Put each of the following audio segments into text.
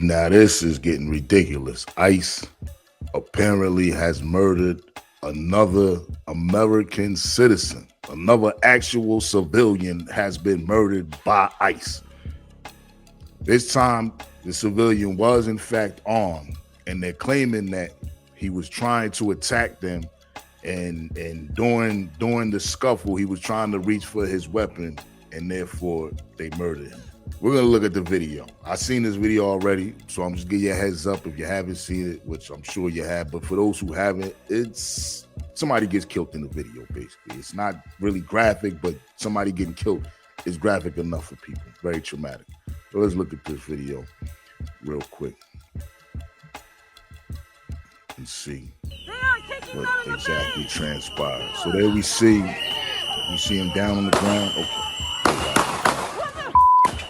Now this is getting ridiculous. ICE apparently has murdered another American citizen. Another actual civilian has been murdered by ICE. This time, the civilian was in fact armed, and they're claiming that he was trying to attack them, and during the scuffle, he was trying to reach for his weapon, and therefore they murdered him. We're gonna look at the video. I've seen this video already, so I'm just giving you a heads up if you haven't seen it, which I'm sure you have. But for those who haven't, it's somebody gets killed in the video. Basically, it's not really graphic, but somebody getting killed is graphic enough for people. Very traumatic. So let's look at this video real quick and see what exactly transpired. So there we see him down on the ground.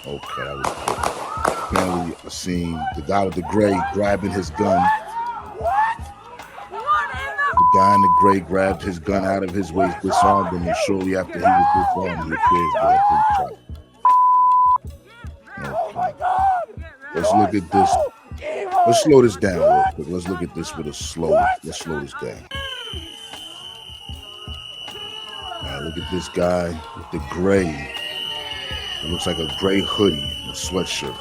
Okay, that was good. Apparently, I seen the guy with the gray grabbing his gun. The guy in the gray grabbed his gun out of his waist, disarmed him, and shortly after he was disarmed, he appears dead from shot. Okay. Let's look at this. Let's slow this down real quick. Let's look at this with a slow. Let's slow this down. Now look at this guy with the gray. It looks like a gray hoodie, a sweatshirt.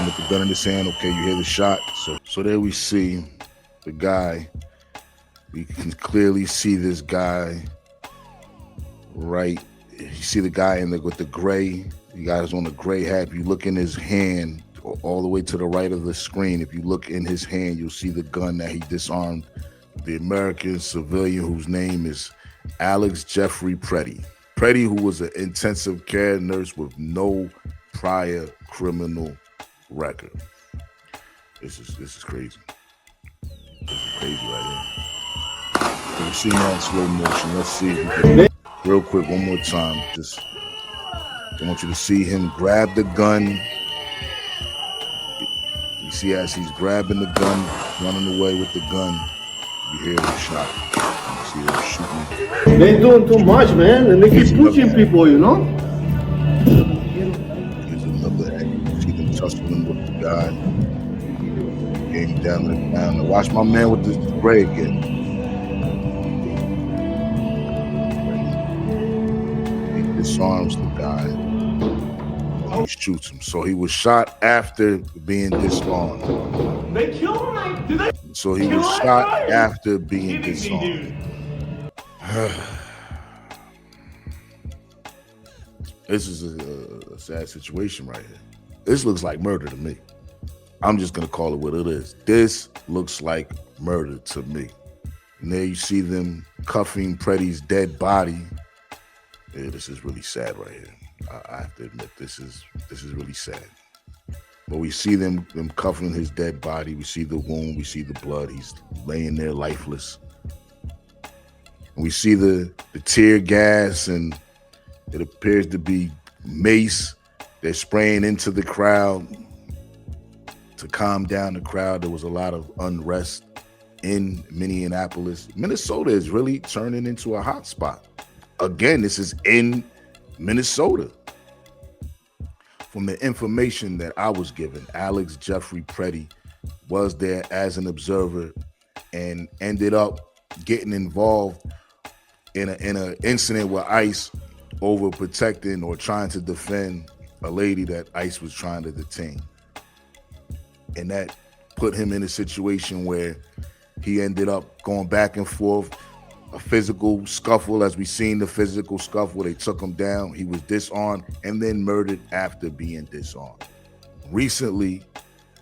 With the gun in his hand. Okay, you hear the shot. So there we see the guy. We can clearly see this guy. Right, you see the guy with the gray. You guys on the gray hat. If you look in his hand, all the way to the right of the screen, if you look in his hand, you'll see the gun that he disarmed the American civilian whose name is Alex Jeffery Pretti. Pretti, who was an intensive care nurse with no prior criminal record. This is crazy. This is crazy right here. So we've seen that in slow motion. Let's see if we can, real quick, one more time. Just I want you to see him grab the gun. You see as he's grabbing the gun, running away with the gun, you hear the shot. You see them shooting. They doing too much, man, and they keep pushing people, you know? Here's another angle. You see them tussling with the guy. Getting down to the ground. Now watch my man with this gray again. He disarms the guy. He shoots him. So he was shot after being disarmed. They killed him? Did they? So he was shot after being disarmed. This is a sad situation right here. This looks like murder to me. I'm just gonna call it what it is. This looks like murder to me. And there you see them cuffing Pretty's dead body. Yeah, this is really sad right here. I have to admit, this is really sad. But we see them cuffing his dead body. We see the wound. We see the blood. He's laying there lifeless. And we see the tear gas, and it appears to be mace. They're spraying into the crowd to calm down the crowd. There was a lot of unrest in Minneapolis. Minnesota is really turning into a hot spot. Again, this is in Minnesota. From the information that I was given, Alex Jeffery Pretti was there as an observer and ended up getting involved in an incident with ICE over protecting or trying to defend a lady that ICE was trying to detain. And that put him in a situation where he ended up going back and forth, a physical scuffle. As we seen the physical scuffle, they took him down. He was disarmed and then murdered after being disarmed. Recently,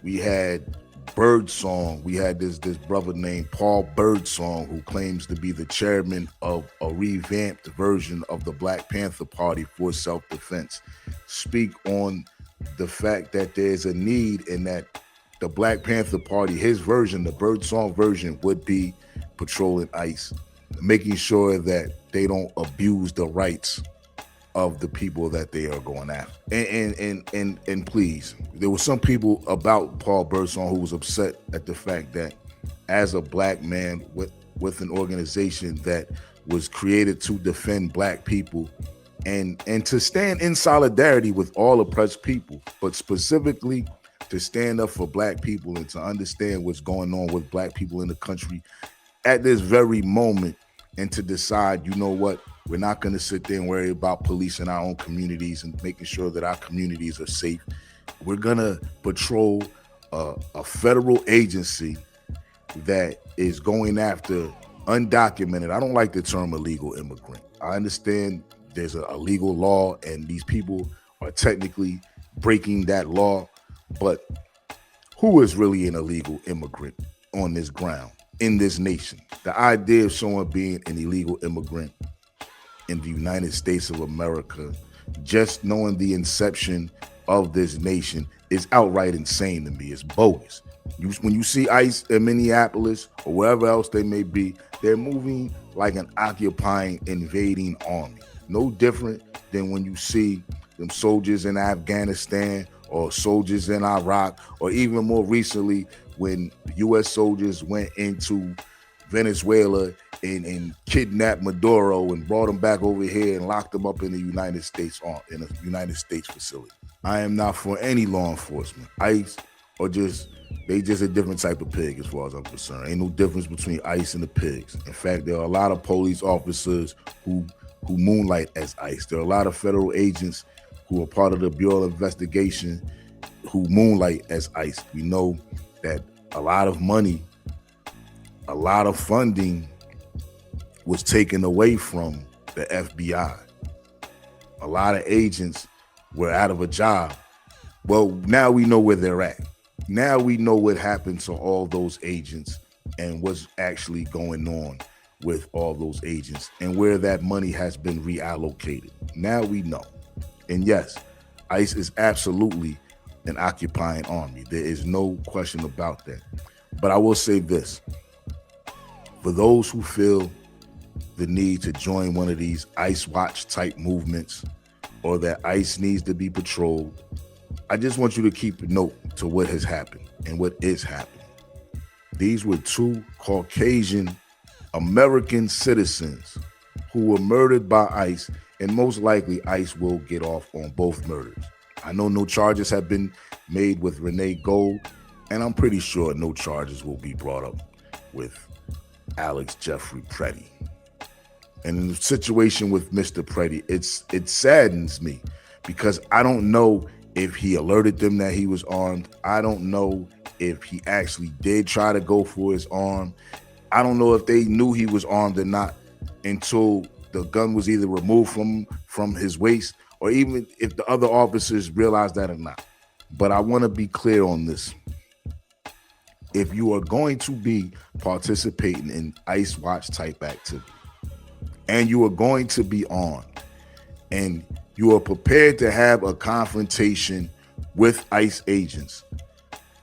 we had Birdsong. We had this brother named Paul Birdsong, who claims to be the chairman of a revamped version of the Black Panther Party for self-defense, speak on the fact that there's a need in that the Black Panther Party, his version, the Birdsong version, would be patrolling ICE, making sure that they don't abuse the rights of the people that they are going after. And please, there were some people about Paul Birdsong who was upset at the fact that as a black man with an organization that was created to defend black people and to stand in solidarity with all oppressed people, but specifically to stand up for black people and to understand what's going on with black people in the country at this very moment, and to decide, you know what, we're not going to sit there and worry about policing our own communities and making sure that our communities are safe. We're going to patrol a federal agency that is going after undocumented. I don't like the term illegal immigrant. I understand there's a legal law and these people are technically breaking that law, but who is really an illegal immigrant on this ground, in this nation? The idea of someone being an illegal immigrant in the United States of America, just knowing the inception of this nation, is outright insane to me. It's bogus. When you see ICE in Minneapolis or wherever else they may be, they're moving like an occupying, invading army. No different than when you see them soldiers in Afghanistan or soldiers in Iraq, or even more recently when U.S. soldiers went into Venezuela and kidnapped Maduro and brought him back over here and locked him up in the United States facility. I am not for any law enforcement. ICE they just a different type of pig as far as I'm concerned. Ain't no difference between ICE and the pigs. In fact, there are a lot of police officers who moonlight as ICE. There are a lot of federal agents who are part of the Bureau of Investigation who moonlight as ICE. We know that a lot of money, a lot of funding was taken away from the FBI. A lot of agents were out of a job. Well, now we know where they're at. Now we know what happened to all those agents and what's actually going on with all those agents and where that money has been reallocated. Now we know. And yes, ICE is absolutely an occupying army. There is no question about that. But I will say this. For those who feel the need to join one of these ICE watch type movements, or that ICE needs to be patrolled, I just want you to keep a note to what has happened and what is happening. These were two Caucasian American citizens who were murdered by ICE, and most likely ICE will get off on both murders. I know no charges have been made with Renee Gold, and I'm pretty sure no charges will be brought up with Alex Jeffery Pretti. And in the situation with Mr. Pretti, it saddens me because I don't know if he alerted them that he was armed. I don't know if he actually did try to go for his arm. I don't know if they knew he was armed or not until the gun was either removed from his waist, or even if the other officers realized that or not. But I want to be clear on this. If you are going to be participating in ICE watch type activity, and you are going to be armed, and you are prepared to have a confrontation with ICE agents,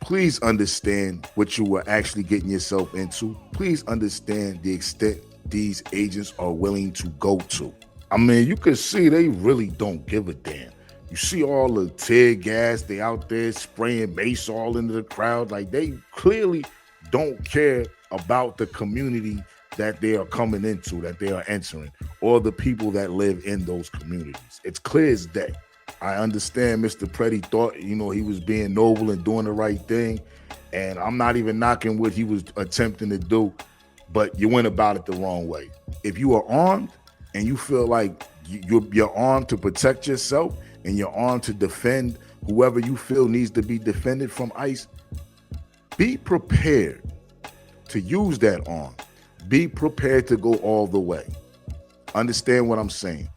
please understand what you are actually getting yourself into. Please understand the extent these agents are willing to go to. I mean, you can see they really don't give a damn. You see all the tear gas, they out there spraying mace all into the crowd. Like, they clearly don't care about the community that they are coming into, that they are entering, or the people that live in those communities. It's clear as day. I understand Mr. Pretti thought, he was being noble and doing the right thing, and I'm not even knocking what he was attempting to do, but you went about it the wrong way. If you are armed and you feel like you're armed to protect yourself and you're armed to defend whoever you feel needs to be defended from ICE, be prepared to use that arm. Be prepared to go all the way. Understand what I'm saying.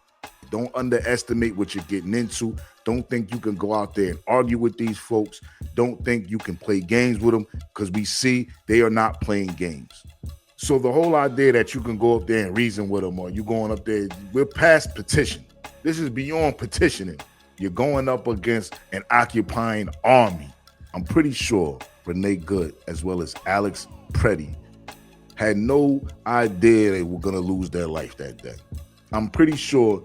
Don't underestimate what you're getting into. Don't think you can go out there and argue with these folks. Don't think you can play games with them, because we see they are not playing games. So the whole idea that you can go up there and reason with them, or you going up there, we're past petition. This is beyond petitioning. You're going up against an occupying army. I'm pretty sure Renee Good, as well as Alex Pretti, had no idea they were going to lose their life that day. I'm pretty sure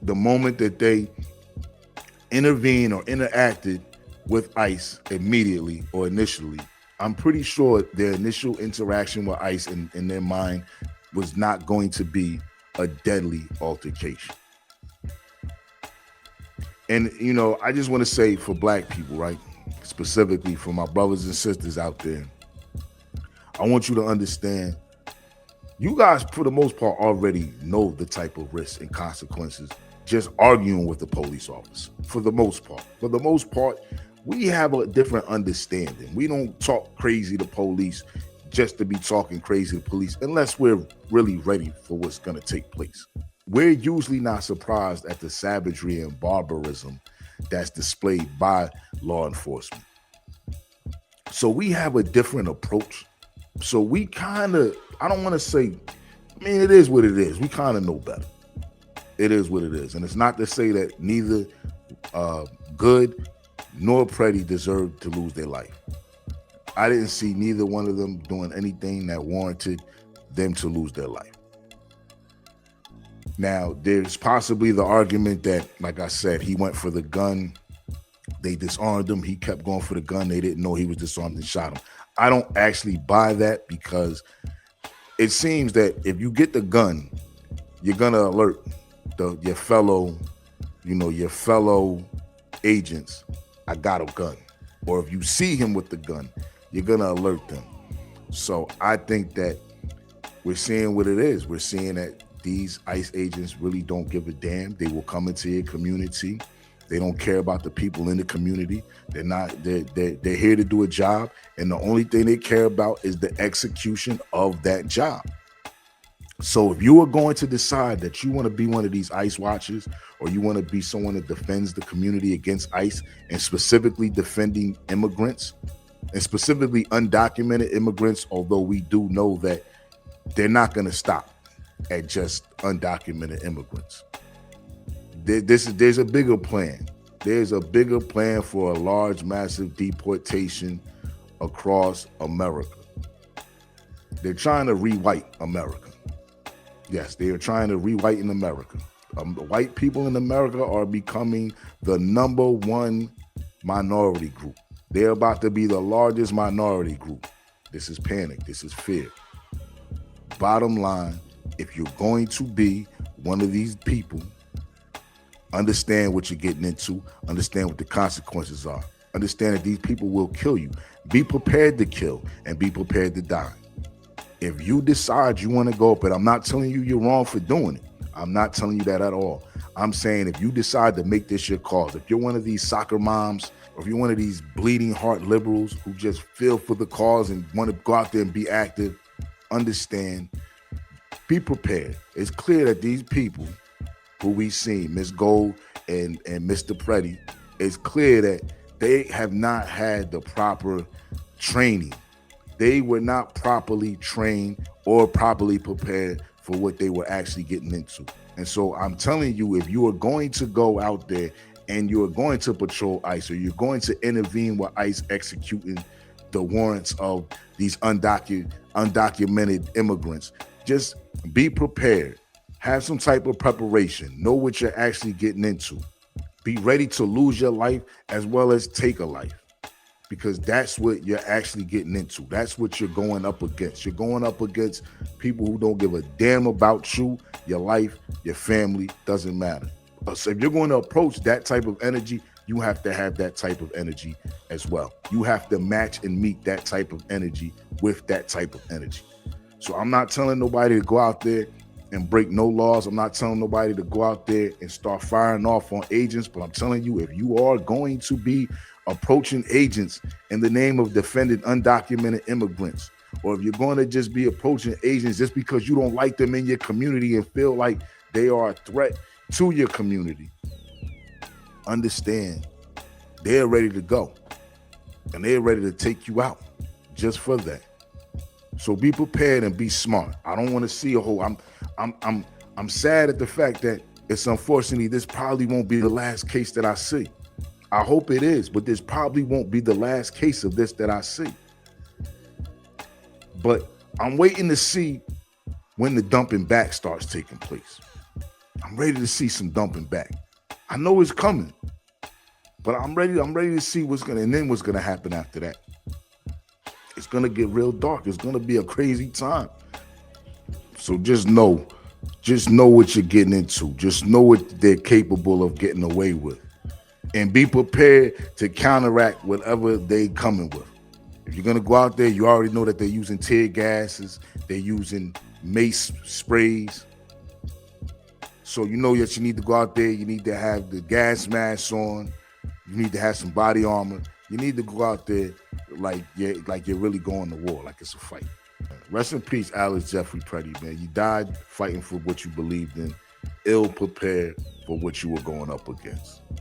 the moment that they intervened or interacted with ICE immediately or initially, I'm pretty sure their initial interaction with ICE in their mind was not going to be a deadly altercation. And, I just want to say for black people, right? specifically for my brothers and sisters out there, I want you to understand, you guys, for the most part, already know the type of risks and consequences just arguing with the police officer. For the most part, we have a different understanding. We don't talk crazy to police just to be talking crazy to police unless we're really ready for what's going to take place. We're usually not surprised at the savagery and barbarism that's displayed by law enforcement. So we have a different approach. So we kind of, I don't want to say, I mean, it is what it is. We kind of know better. It is what it is. And it's not to say that neither Good nor Pretti deserved to lose their life. I didn't see neither one of them doing anything that warranted them to lose their life. Now, there's possibly the argument that, like I said, he went for the gun. They disarmed him. He kept going for the gun. They didn't know he was disarmed and shot him. I don't actually buy that, because it seems that if you get the gun, you're going to alert your fellow agents, I got a gun. Or if you see him with the gun, you're going to alert them. So I think that we're seeing what it is. We're seeing that these ICE agents really don't give a damn. They will come into your community. They don't care about the people in the community. They're here to do a job, and the only thing they care about is the execution of that job. So if you are going to decide that you want to be one of these ICE watchers, or you want to be someone that defends the community against ICE, and specifically defending immigrants, and specifically undocumented immigrants, although we do know that they're not going to stop at just undocumented immigrants. There's a bigger plan. There's a bigger plan for a large, massive deportation across America. They're trying to rewrite America. Yes, they are trying to rewrite in America. White people in America are becoming the number one minority group. They're about to be the largest minority group. This is panic. This is fear. Bottom line, if you're going to be one of these people, understand what you're getting into. Understand what the consequences are. Understand that these people will kill you. Be prepared to kill and be prepared to die. If you decide you want to go up, and I'm not telling you you're wrong for doing it. I'm not telling you that at all. I'm saying if you decide to make this your cause, if you're one of these soccer moms, or if you're one of these bleeding heart liberals who just feel for the cause and want to go out there and be active, understand, be prepared. It's clear that these people who we seen, Miss Gold and Mr. Pretti, it's clear that they have not had the proper training. They were not properly trained or properly prepared for what they were actually getting into. And so I'm telling you, if you are going to go out there and you're going to patrol ICE, or you're going to intervene with ICE executing the warrants of these undocumented immigrants, just be prepared. Have some type of preparation. Know what you're actually getting into. Be ready to lose your life as well as take a life, because that's what you're actually getting into. That's what you're going up against. You're going up against people who don't give a damn about you, your life, your family, doesn't matter. So if you're going to approach that type of energy, you have to have that type of energy as well. You have to match and meet that type of energy with that type of energy. So I'm not telling nobody to go out there and break no laws. I'm not telling nobody to go out there and start firing off on agents, but I'm telling you, if you are going to be approaching agents in the name of defending undocumented immigrants, or if you're going to just be approaching agents just because you don't like them in your community and feel like they are a threat to your community, understand they're ready to go and they're ready to take you out just for that. So be prepared and be smart. I don't want to see a whole. I'm sad at the fact that it's unfortunately this probably won't be the last case that I see. I hope it is, but this probably won't be the last case of this that I see. But I'm waiting to see when the dumping back starts taking place. I'm ready to see some dumping back. I know it's coming, but I'm ready to see what's gonna happen after that. It's gonna get real dark. It's gonna be a crazy time. So just know what you're getting into. Just know what they're capable of getting away with. and be prepared to counteract whatever they coming with. If you're gonna go out there, you already know that they're using tear gases, they're using mace sprays. So you know that you need to go out there, you need to have the gas mask on, you need to have some body armor. You need to go out there like you're really going to war, like it's a fight. Rest in peace, Alex Jeffery Pretti, man. You died fighting for what you believed in, ill prepared for what you were going up against.